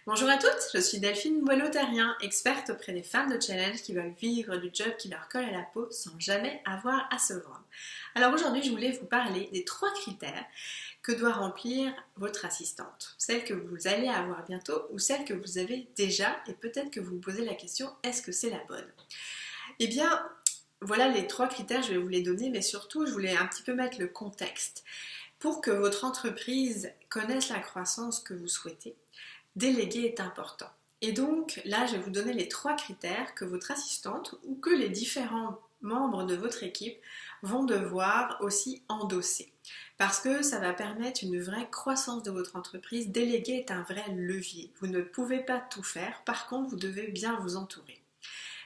Bonjour à toutes, je suis Delphine Boileau-Terrien, experte auprès des femmes de challenge qui veulent vivre du job qui leur colle à la peau sans jamais avoir à se vendre. Alors aujourd'hui, je voulais vous parler des 3 critères que doit remplir votre assistante. Celle que vous allez avoir bientôt ou celle que vous avez déjà et peut-être que vous vous posez la question, est-ce que c'est la bonne? Eh bien, voilà les 3 critères, je vais vous les donner, mais surtout, je voulais un petit peu mettre le contexte. Pour que votre entreprise connaisse la croissance que vous souhaitez, déléguer est important. Et donc là, je vais vous donner les 3 critères que votre assistante ou que les différents membres de votre équipe vont devoir aussi endosser. Parce que ça va permettre une vraie croissance de votre entreprise. Déléguer est un vrai levier. Vous ne pouvez pas tout faire, par contre, vous devez bien vous entourer.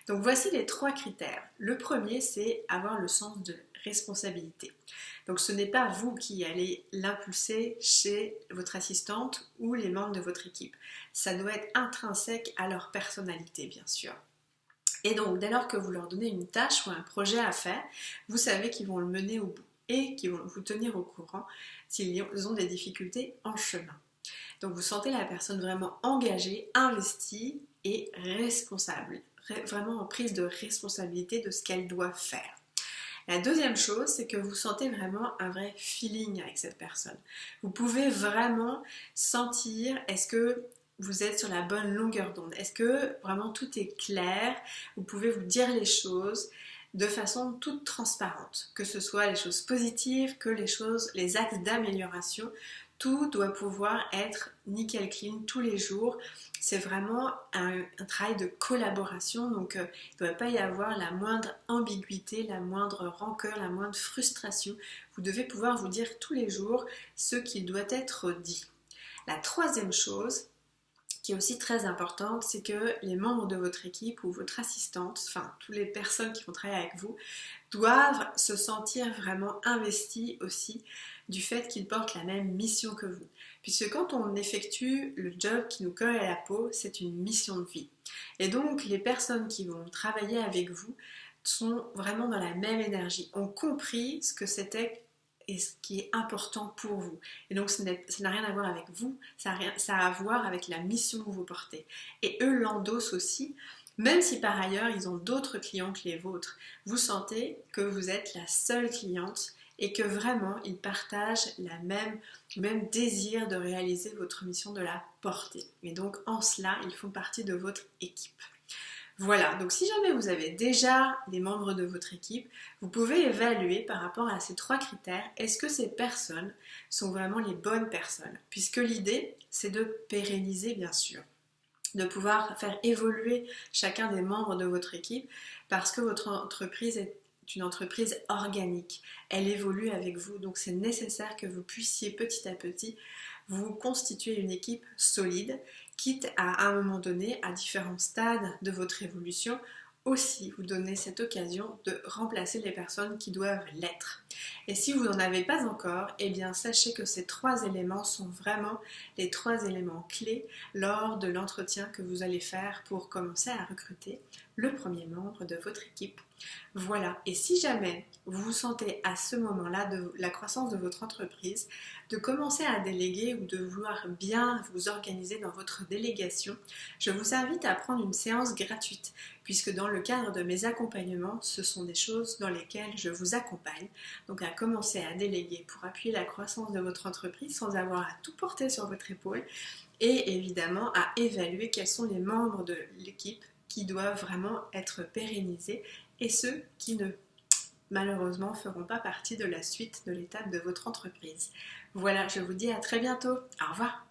Donc voici les 3 critères. Le premier, c'est avoir le sens de responsabilité. Donc ce n'est pas vous qui allez l'impulser chez votre assistante ou les membres de votre équipe. Ça doit être intrinsèque à leur personnalité, bien sûr. Et donc dès lors que vous leur donnez une tâche ou un projet à faire, vous savez qu'ils vont le mener au bout et qu'ils vont vous tenir au courant s'ils ont des difficultés en chemin. Donc vous sentez la personne vraiment engagée, investie et responsable, vraiment en prise de responsabilité de ce qu'elle doit faire. La deuxième chose, c'est que vous sentez vraiment un vrai feeling avec cette personne. Vous pouvez vraiment sentir, est-ce que vous êtes sur la bonne longueur d'onde? Est-ce que vraiment tout est clair? Vous pouvez vous dire les choses de façon toute transparente, que ce soit les choses positives, que les axes d'amélioration. Tout doit pouvoir être nickel clean tous les jours. C'est vraiment un travail de collaboration, donc il ne doit pas y avoir la moindre ambiguïté, la moindre rancœur, la moindre frustration. Vous devez pouvoir vous dire tous les jours ce qui doit être dit. La troisième chose, qui est aussi très importante, c'est que les membres de votre équipe ou votre assistante, enfin toutes les personnes qui vont travailler avec vous, doivent se sentir vraiment investis aussi du fait qu'ils portent la même mission que vous. Puisque quand on effectue le job qui nous colle à la peau, c'est une mission de vie. Et donc les personnes qui vont travailler avec vous sont vraiment dans la même énergie, ont compris ce que c'était et ce qui est important pour vous. Et donc ça n'a rien à voir avec vous, ça a à voir avec la mission que vous portez. Et eux l'endossent aussi, même si par ailleurs ils ont d'autres clients que les vôtres. Vous sentez que vous êtes la seule cliente et que vraiment ils partagent le même désir de réaliser votre mission, de la porter. Et donc en cela, ils font partie de votre équipe. Voilà, donc si jamais vous avez déjà des membres de votre équipe, vous pouvez évaluer par rapport à ces 3 critères, est-ce que ces personnes sont vraiment les bonnes personnes? Puisque l'idée, c'est de pérenniser bien sûr, de pouvoir faire évoluer chacun des membres de votre équipe parce que votre entreprise est une entreprise organique, elle évolue avec vous, donc c'est nécessaire que vous puissiez petit à petit vous constituer une équipe solide, quitte à un moment donné, à différents stades de votre évolution, aussi vous donner cette occasion de remplacer les personnes qui doivent l'être. Et si vous n'en avez pas encore, eh bien sachez que ces 3 éléments sont vraiment les 3 éléments clés lors de l'entretien que vous allez faire pour commencer à recruter le premier membre de votre équipe. Voilà, et si jamais vous vous sentez à ce moment-là de la croissance de votre entreprise, de commencer à déléguer ou de vouloir bien vous organiser dans votre délégation, je vous invite à prendre une séance gratuite, puisque dans le cadre de mes accompagnements, ce sont des choses dans lesquelles je vous accompagne, donc à commencer à déléguer pour appuyer la croissance de votre entreprise sans avoir à tout porter sur votre épaule, et évidemment à évaluer quels sont les membres de l'équipe qui doivent vraiment être pérennisés et ceux qui ne malheureusement feront pas partie de la suite de l'étape de votre entreprise. Voilà, je vous dis à très bientôt. Au revoir.